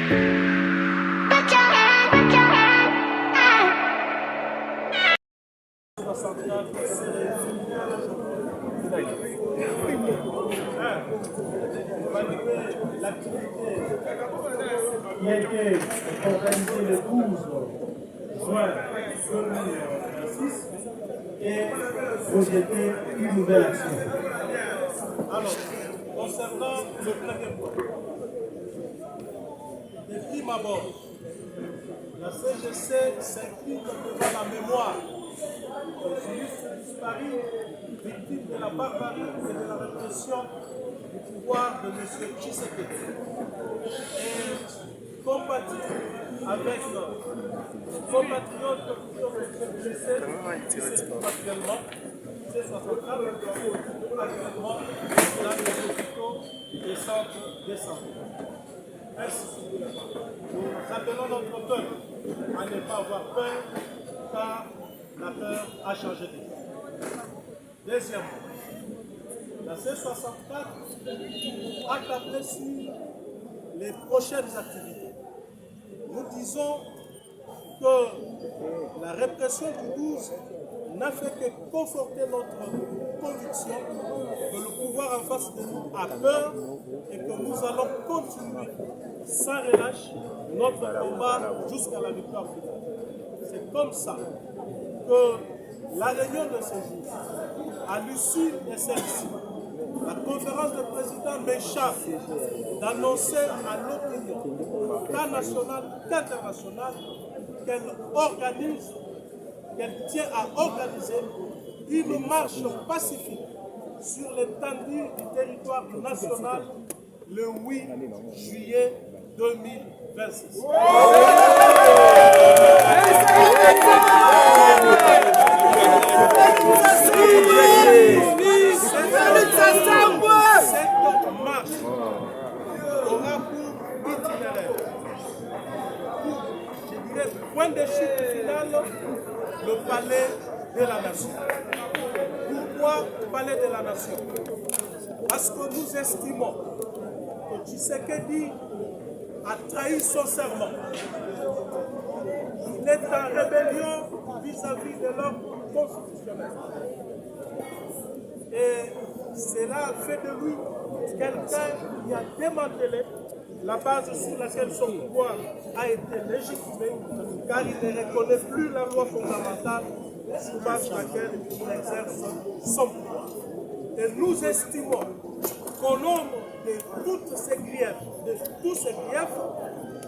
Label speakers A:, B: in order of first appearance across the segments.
A: Qui a été organisé le 12 juin 2026 et projeté une nouvelle action.
B: Alors, concernant le premier point, de prime abord, la CGC s'incline devant la mémoire des juristes disparus, victimes de la barbarie et de la répression du pouvoir de M. Tshisekedi. Et compatit avec nos compatriotes qui sont blessés, qui se trouvent actuellement, c'est 64, actuellement dans les hôpitaux et centres de santé. Ainsi, nous appelons notre peuple à ne pas avoir peur, car la peur a changé de vie. Deuxièmement, la C64 a tablé sur les prochaines activités. Nous disons que la répression du 12 n'a fait que conforter notre conviction que le pouvoir en face de nous a peur et que nous allons continuer sans relâche notre combat jusqu'à la victoire finale. C'est comme ça que la réunion de ce jour, à l'issue de celle-ci, la conférence de présidents m'échappe d'annoncer à l'opinion, tant nationale qu'internationale, qu'elle tient à organiser une marche pacifique sur l'étendue du territoire national le 8 juillet 2026. Cette marche aura pour itinéraire, je dirais, point de chute finale, le palais de la nation. Pourquoi le palais de la nation? Parce que nous estimons que Tshisekedi a trahi son serment. Il est en rébellion vis-à-vis de l'ordre constitutionnel. Et cela fait de lui quelqu'un qui a démantelé la base sur laquelle son pouvoir a été légitimé, car il ne reconnaît plus la loi fondamentale sur base de laquelle il exerce son pouvoir. Et nous estimons qu'au nom de tous ces griefs,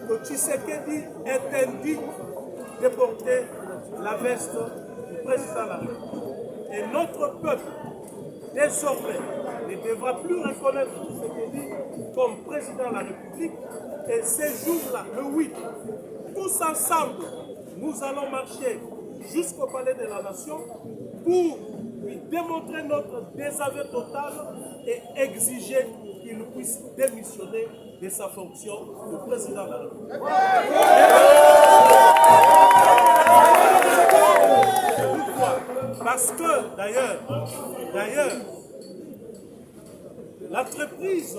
B: que Tshisekedi est indigne de porter la veste du président de la République. Et notre peuple, désormais, ne devra plus reconnaître Tshisekedi comme président de la République. Et ces jours-là, le 8, tous ensemble, nous allons marcher jusqu'au palais de la nation pour lui démontrer notre désaveu total et exiger qu'il puisse démissionner de sa fonction de président de la République. Pourquoi? Parce que, d'ailleurs, l'entreprise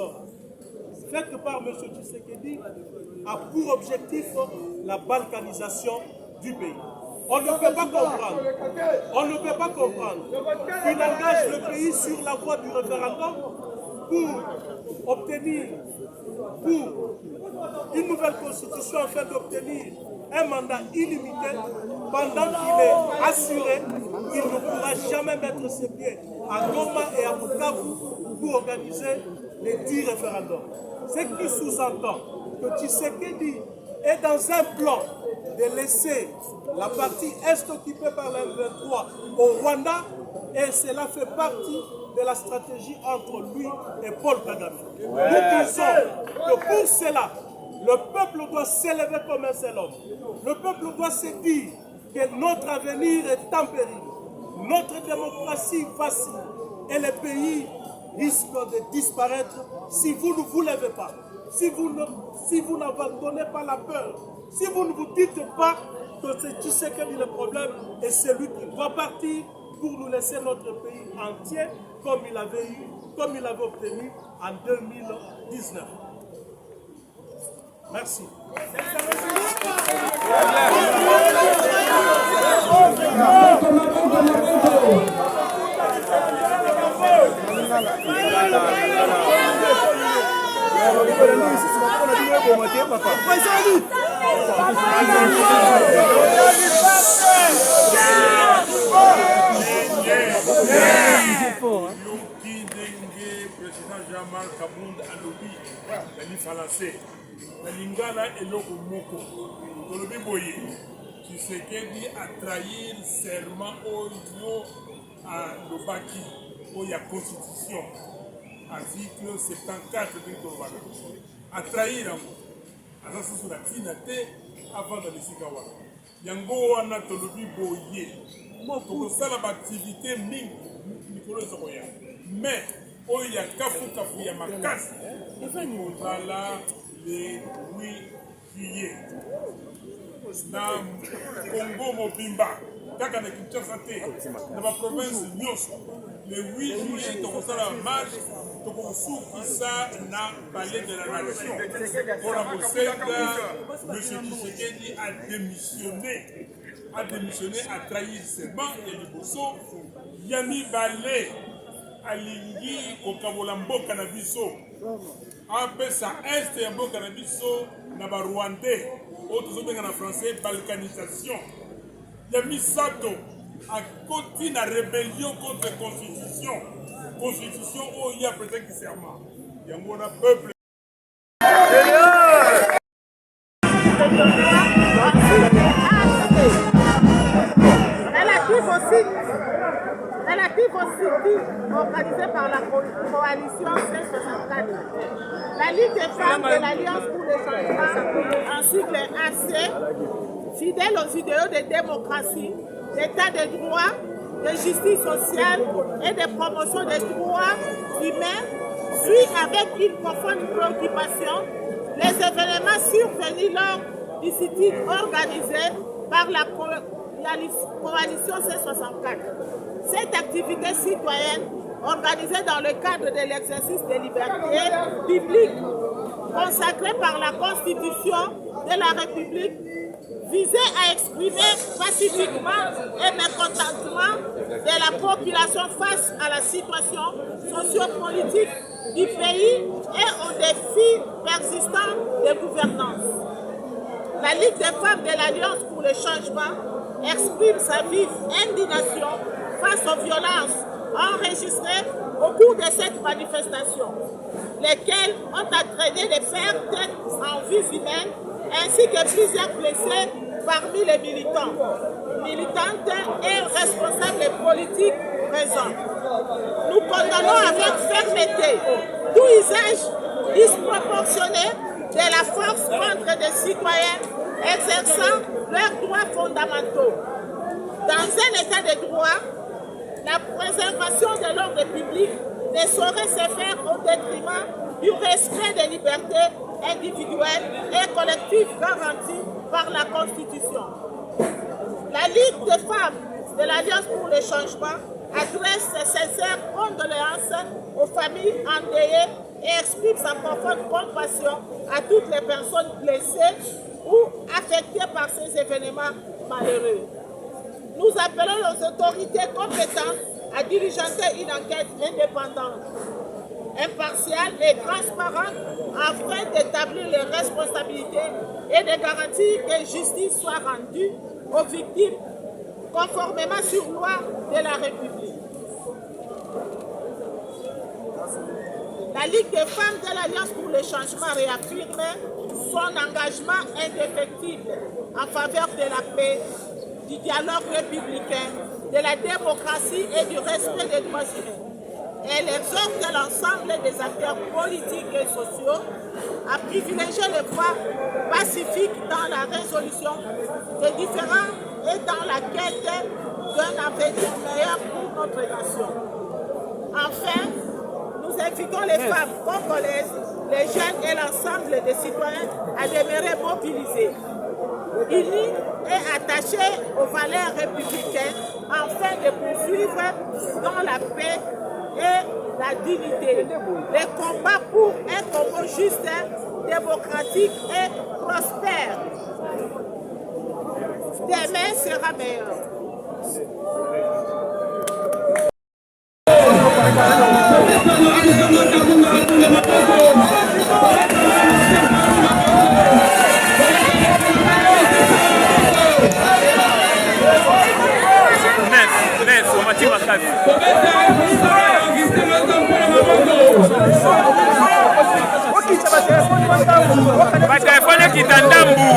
B: faite par M. Tshisekedi a pour objectif la balkanisation du pays. On ne peut pas comprendre qu'il engage le pays sur la voie du référendum pour obtenir une nouvelle constitution afin d'obtenir un mandat illimité pendant qu'il est assuré qu'il ne pourra jamais mettre ses pieds à Goma et à Bukavu pour organiser les 10 référendums. Ce qui sous-entend que Tshisekedi est dans un plan de laisser la partie est occupée par la M23 au Rwanda, et cela fait partie de la stratégie entre lui et Paul Kagame. Nous disons que pour cela, le peuple doit s'élever comme un seul homme. Le peuple doit se dire que notre avenir est en péril. Notre démocratie vacille et le pays risque de disparaître si vous ne vous levez pas, si vous n'abandonnez pas la peur, si vous ne vous dites pas que c'est Tshisekedi le problème et c'est lui qui va partir pour nous laisser notre pays entier comme il avait obtenu en 2019. Merci.
C: Président Jean-Marc Kabound alobi nani français nalingana eloko moko tolobi boye Tshisekedi a trahir serment oyo alobaki oyo ya constitution article 74 de tolobaka a trahir yango aza susu na ntina te avanda bisika wana yango wana tolobi boye tokosala baaktivité mingi mikolo ezokoya mais oyo ya kafu ya makasi kozala le 8 juillet na Congo mobimba kaka na Kinshasa te na baprovince nyonso le 8 juillet tokosala marche tokosukisa na palais de la nation mpona kosenga M. Tshisekedi a démissionné, a trahi serment ya liboso ya mibale alingi kokabola mboka na biso apesa este ya mboka na biso na barwandais oyo tozobenga na français balkanisation ya misato akoti na rébellion contre constitution oyo ya prêtaki serment yango wana peuple
D: Relative au site organisé par la coalition C64, la Ligue des femmes de l'Alliance pour le changement, ainsi que les AC, fidèles aux idéaux de démocratie, d'état de droit, de justice sociale et de promotion des droits humains, suit avec une profonde préoccupation les événements survenus lors du sit-in organisé par la coalition C64. Cette activité citoyenne, organisée dans le cadre de l'exercice des libertés publiques, consacrée par la Constitution de la République, visait à exprimer pacifiquement et mécontentement de la population face à la situation sociopolitique du pays et aux défis persistants de gouvernance. La Ligue des femmes de l'Alliance pour le changement exprime sa vive indignation face aux violences enregistrées au cours de cette manifestation, lesquelles ont entraîné des pertes en vies humaines ainsi que plusieurs blessés parmi les militantes et responsables politiques présents. Nous condamnons avec fermeté tout usage disproportionné de la force contre des citoyens exerçant leurs droits fondamentaux. Dans un état de droit, la préservation de l'ordre public ne saurait se faire au détriment du respect des libertés individuelles et collectives garanties par la Constitution. La Ligue des femmes de l'Alliance pour le changement adresse ses sincères condoléances aux familles endeuillées et exprime sa profonde compassion à toutes les personnes blessées ou affectées par ces événements malheureux. Nous appelons les autorités compétentes à diligenter une enquête indépendante, impartiale et transparente afin d'établir les responsabilités et de garantir que justice soit rendue aux victimes conformément sur loi de la République. La Ligue des femmes de l'Alliance pour le changement réaffirme son engagement indéfectible en faveur de la paix, du dialogue républicain, de la démocratie et du respect des droits humains. Elle exhorte l'ensemble des acteurs politiques et sociaux à privilégier les voies pacifiques dans la résolution des différends et dans la quête d'un avenir meilleur pour notre nation. Enfin, nous invitons les femmes congolaises, les jeunes et l'ensemble des citoyens à demeurer mobilisés, unis et attachés aux valeurs républicaines afin de poursuivre dans la paix et la dignité les combats pour un Congo juste démocratique et prospère. Demain sera meilleur.
E: Batelefone kitandambu.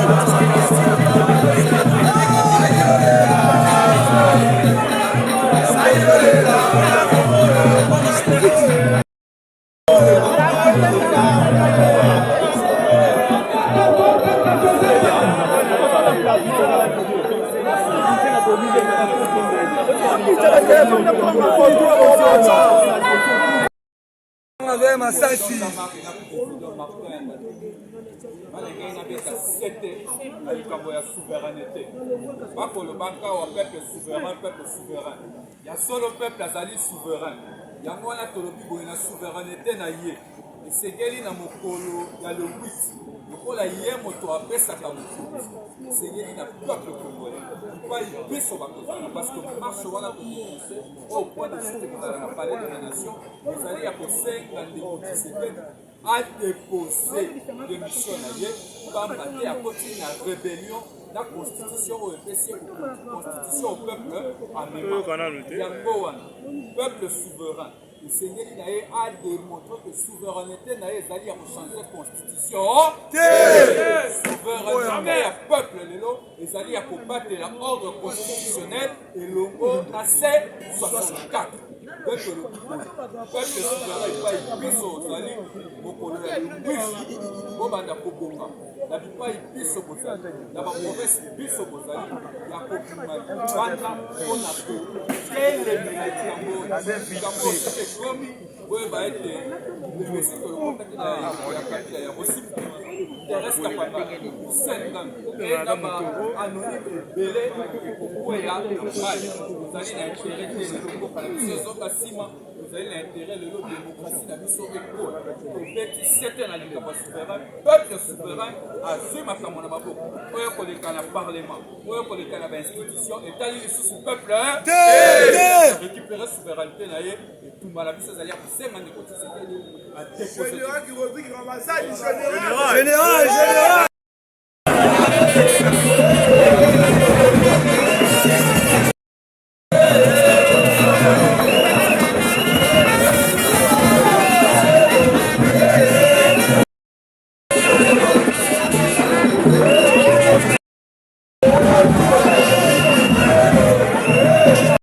F: Masasi. Souveraineté. Peuple souverain. Il y a solo peuple azali souverain. Il y a moi la tolobi boyena souveraineté na ye. Et c'est geli na mokolo ya le 8. Lokola ye moto apesaka mokolo. C'est geli na peuple congolais. Pas il beso bakozana parce que marche wana commencer au point de vue de la palais de la nation. Vous allez à poser quand des a déposé démission na ye comme à continuer la rébellion. La constitution au constitution au peuple en peuple souverain. Le Seigneur a démontré que souveraineté n'a pas à changer la constitution. Souveraineté à peuple, les alliés à combattre l'ordre constitutionnel et le mot a 64. Peuple souverain, pas puisse aux alliés, la plupart ils puissent au Bozali, la province puisse au Bozali, la population, on a tout. Et les oui, bah, être le récit que le contact de la capitale est aussi terrestre capable. 5 ans. Et là-bas, anonyme, belé, vous allez l'intérêt vous allez l'intérêt de la démocratie, la mission école. Au fait, 7 ans, la souverain, peuple souverain, à ce matin, mon amabo, où est-ce qu'on est dans le parlement, où est-ce qu'on est dans l'institution, et t'as dit sous ce peuple, récupérer souveraineté, et tout mal, ça allait pour 5 ans de côté. Général,